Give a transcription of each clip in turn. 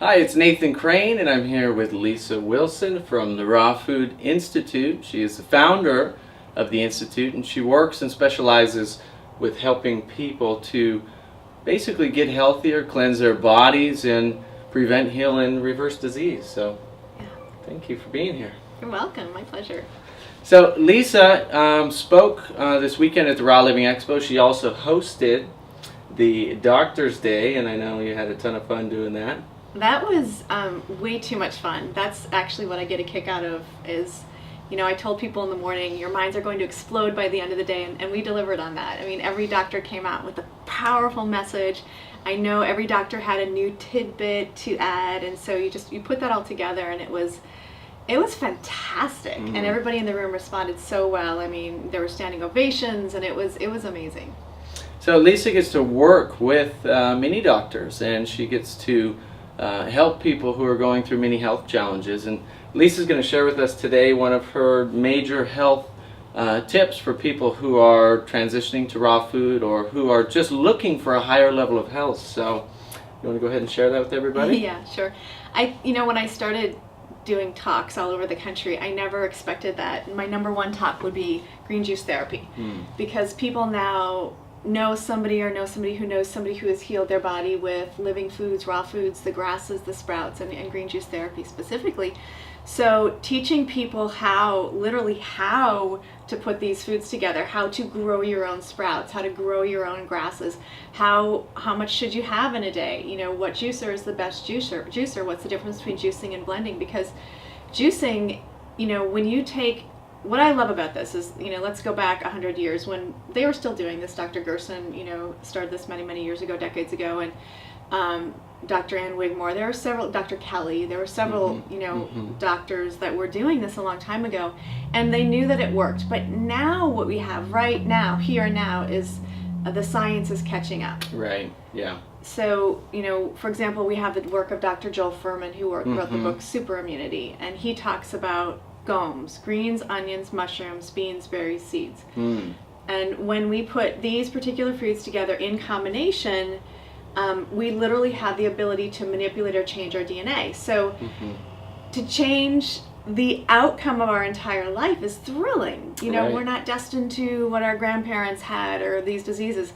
Hi, it's Nathan Crane, and I'm here with Lisa Wilson from the Raw Food Institute. She is the founder of the Institute, and she works and specializes with helping people to basically get healthier, cleanse their bodies, and prevent, heal, and reverse disease. So, thank you for being here. You're welcome. My pleasure. So, Lisa spoke this weekend at the Raw Living Expo. She also hosted the Doctor's Day, and I know you had a ton of fun doing that. That was way too much fun. That's actually what I get a kick out of is, I told people in the morning, your minds are going to explode by the end of the day, and we delivered on that. I mean, every doctor came out with a powerful message. I know every doctor had a new tidbit to add, and so you put that all together, and it was fantastic. And everybody in the room responded so well. I mean, there were standing ovations, and it was amazing. So Lisa gets to work with many doctors, and she gets to help people who are going through many health challenges. And Lisa's going to share with us today one of her major health tips for people who are transitioning to raw food or who are just looking for a higher level of health. So you want to go ahead and share that with everybody? Yeah, sure. When I started doing talks all over the country, I never expected that my number one talk would be green juice therapy, because people now know somebody who knows somebody who has healed their body with living foods, raw foods, the grasses, the sprouts, and green juice therapy specifically. So teaching people literally how to put these foods together, how to grow your own sprouts, how to grow your own grasses, how much should you have in a day, what juicer is the best juicer, what's the difference between juicing and blending, because juicing, when you take, what I love about this is, let's go back 100 years when they were still doing this. Dr. Gerson, started this many, many years ago, decades ago, and Dr. Ann Wigmore, there were several, Dr. Kelly, there were several, doctors that were doing this a long time ago, and they knew that it worked. But now what we have right now, here and now, is the science is catching up. Right, yeah. So, for example, we have the work of Dr. Joel Fuhrman, who wrote the book Super Immunity, and he talks about GOMS, greens, onions, mushrooms, beans, berries, seeds. And when we put these particular foods together in combination, we literally have the ability to manipulate or change our DNA. So to change the outcome of our entire life is thrilling. Right. We're not destined to what our grandparents had or these diseases.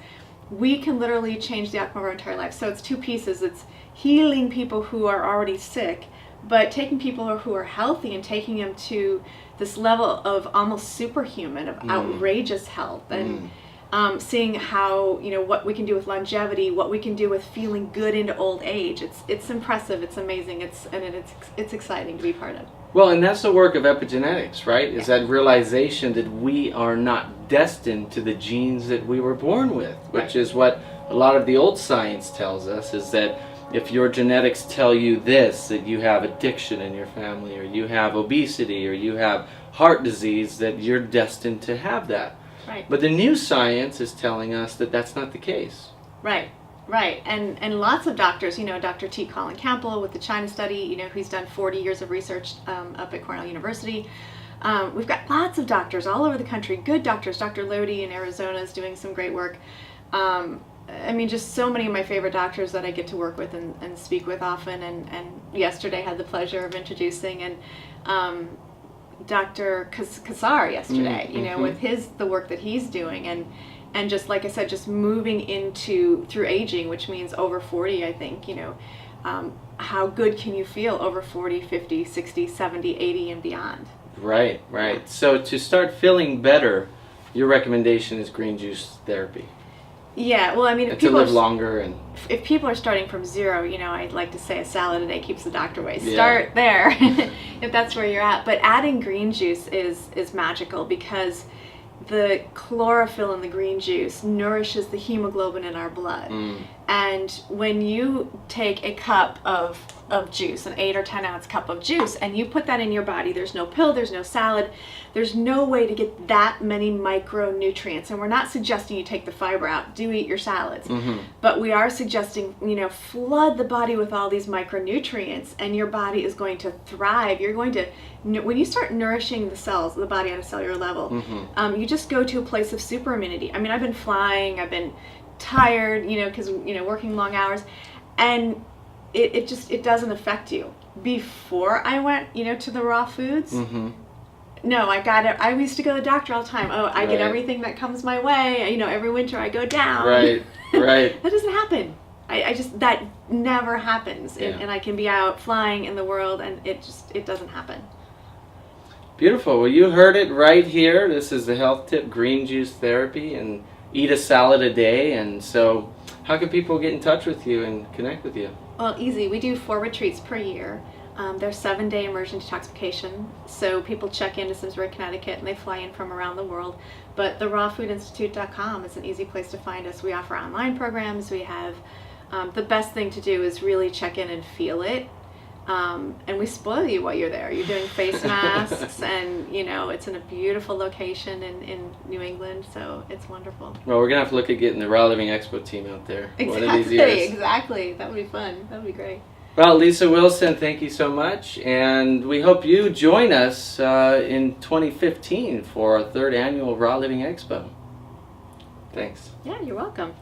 We can literally change the outcome of our entire life. So it's two pieces. It's healing people who are already sick, but taking people who are healthy and taking them to this level of almost superhuman, of outrageous health, and seeing how, what we can do with longevity, what we can do with feeling good into old age. It's impressive, it's amazing, it's exciting to be part of. Well, and that's the work of epigenetics, right? Is that realization that we are not destined to the genes that we were born with, which is what a lot of the old science tells us, is that if your genetics tell you this, that you have addiction in your family, or you have obesity, or you have heart disease, that you're destined to have that. Right. But the new science is telling us that that's not the case. Right. And lots of doctors, Dr. T. Colin Campbell with the China study, he's done 40 years of research up at Cornell University. We've got lots of doctors all over the country, good doctors. Dr. Lodi in Arizona is doing some great work. Just so many of my favorite doctors that I get to work with and speak with often. And yesterday had the pleasure of introducing Dr. Kassar yesterday, with the work that he's doing. And just like I said, just moving through aging, which means over 40, I think, how good can you feel over 40, 50, 60, 70, 80 and beyond? Right. So to start feeling better, your recommendation is green juice therapy. Yeah, well, if to live longer, and if people are starting from zero, I'd like to say a salad a day keeps the doctor away. Start there, if that's where you're at. But adding green juice is magical, because the chlorophyll in the green juice nourishes the hemoglobin in our blood. And when you take a cup of juice, an 8 or 10 ounce cup of juice, and you put that in your body, there's no pill, there's no salad, there's no way to get that many micronutrients. And we're not suggesting you take the fiber out, do eat your salads, but we are suggesting, flood the body with all these micronutrients, and your body is going to thrive. You're going to, when you start nourishing the cells, the body on a cellular level, you just go to a place of super immunity. I've been flying, I've been tired, because, working long hours, and it doesn't affect you. Before I went, to the raw foods, Mm-hmm. no, I got it. I used to go to the doctor all the time. Oh, I get Right. everything that comes my way. Every winter I go down. Right, right. That doesn't happen. I just, that never happens. Yeah. And I can be out flying in the world and it doesn't happen. Beautiful. Well, you heard it right here. This is the health tip, green juice therapy, and eat a salad a day. And so, how can people get in touch with you and connect with you? Well, easy. We do 4 retreats per year. They're 7-day immersion detoxification. So people check into Simsbury, Connecticut, and they fly in from around the world. But the rawfoodinstitute.com is an easy place to find us. We offer online programs. We have the best thing to do is really check in and feel it. And we spoil you while you're there. You're doing face masks, and it's in a beautiful location in New England, so it's wonderful. Well, we're gonna have to look at getting the Raw Living Expo team out there one of these years. Exactly. That would be fun. That would be great. Well, Lisa Wilson, thank you so much, and we hope you join us in 2015 for our 3rd annual Raw Living Expo. Thanks. Yeah, you're welcome.